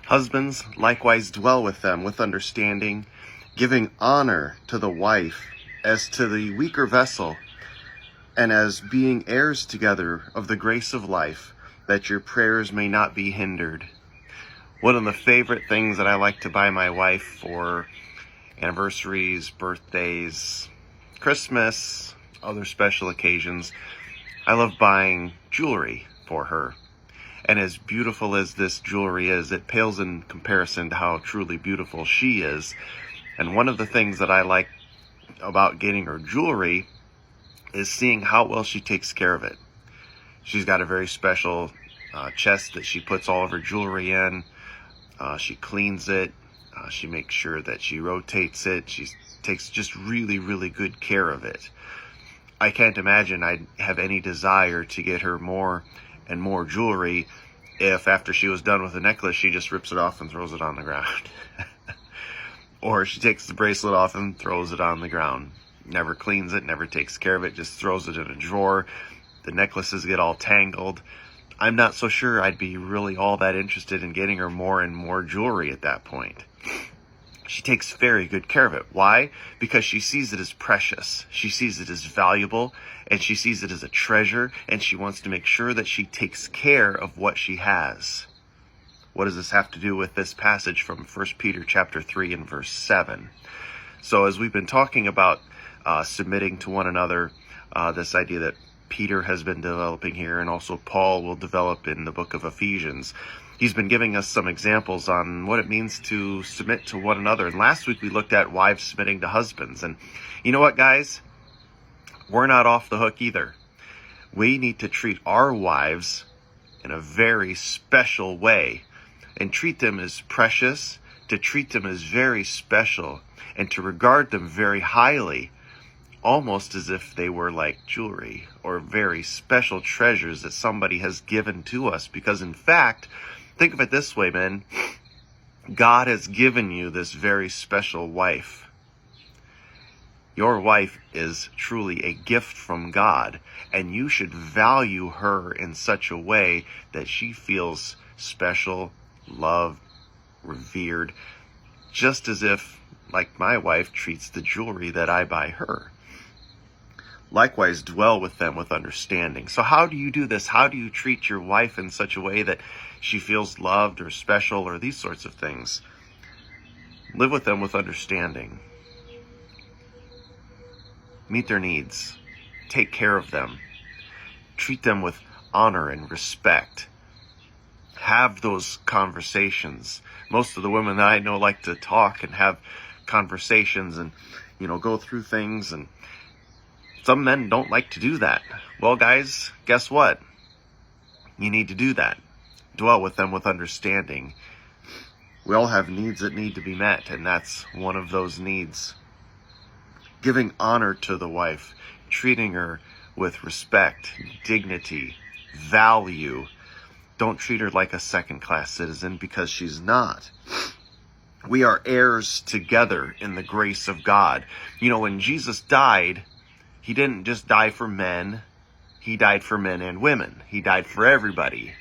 Husbands, likewise dwell with them with understanding, giving honor to the wife as to the weaker vessel, and as being heirs together of the grace of life, that your prayers may not be hindered. One of the favorite things that I like to buy my wife for anniversaries, birthdays, Christmas, other special occasions, I love buying jewelry for her. And as beautiful as this jewelry is, it pales in comparison to how truly beautiful she is. And one of the things that I like about getting her jewelry is seeing how well she takes care of it. She's got a very special chest that she puts all of her jewelry in. She cleans it. She makes sure that she rotates it. She takes just really, really good care of it. I can't imagine I'd have any desire to get her more and more jewelry if after she was done with the necklace, she just rips it off and throws it on the ground. Or she takes the bracelet off and throws it on the ground. Never cleans it, never takes care of it, just throws it in a drawer. The necklaces get all tangled. I'm not so sure I'd be really all that interested in getting her more and more jewelry at that point. She takes very good care of it. Why? Because she sees it as precious. She sees it as valuable, and she sees it as a treasure, and she wants to make sure that she takes care of what she has. What does this have to do with this passage from 1 Peter chapter 3 and verse 7? So as we've been talking about submitting to one another, this idea that Peter has been developing here, and also Paul will develop in the book of Ephesians. He's been giving us some examples on what it means to submit to one another. And last week we looked at wives submitting to husbands. And you know what, guys? We're not off the hook either. We need to treat our wives in a very special way and treat them as precious, to treat them as very special, and to regard them very highly, almost as if they were like jewelry or very special treasures that somebody has given to us. Because in fact, think of it this way, men. God has given you this very special wife. Your wife is truly a gift from God, and you should value her in such a way that she feels special, loved, revered, just as if, like my wife treats the jewelry that I buy her. Likewise, dwell with them with understanding. So how do you do this? How do you treat your wife in such a way that she feels loved or special or these sorts of things? Live with them with understanding. Meet their needs. Take care of them. Treat them with honor and respect. Have those conversations. Most of the women that I know like to talk and have conversations and, go through things, and some men don't like to do that. Well, guys, guess what? You need to do that. Dwell with them with understanding. We all have needs that need to be met, and that's one of those needs. Giving honor to the wife, treating her with respect, dignity, value. Don't treat her like a second-class citizen, because she's not. We are heirs together in the grace of God. When Jesus died, he didn't just die for men. He died for men and women. He died for everybody.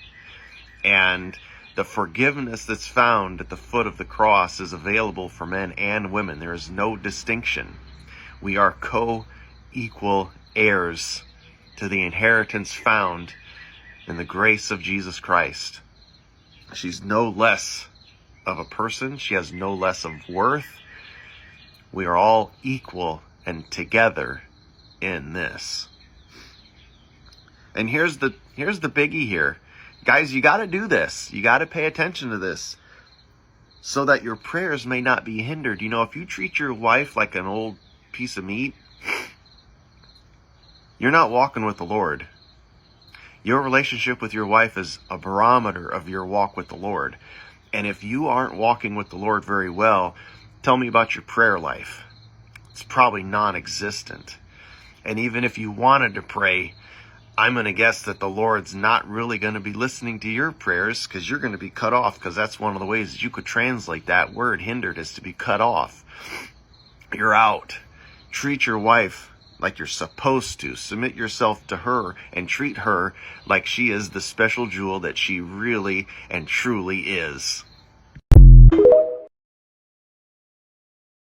And the forgiveness that's found at the foot of the cross is available for men and women. There is no distinction. We are co-equal heirs to the inheritance found in the grace of Jesus Christ. She's no less of a person. She has no less of worth. We are all equal and together in this. And here's the biggie here. Guys, you got to do this. You got to pay attention to this so that your prayers may not be hindered. If you treat your wife like an old piece of meat, you're not walking with the Lord. Your relationship with your wife is a barometer of your walk with the Lord. And if you aren't walking with the Lord very well, tell me about your prayer life. It's probably non-existent. And even if you wanted to pray, I'm going to guess that the Lord's not really going to be listening to your prayers, because you're going to be cut off, because that's one of the ways that you could translate that word hindered, is to be cut off. You're out. Treat your wife like you're supposed to. Submit yourself to her and treat her like she is the special jewel that she really and truly is.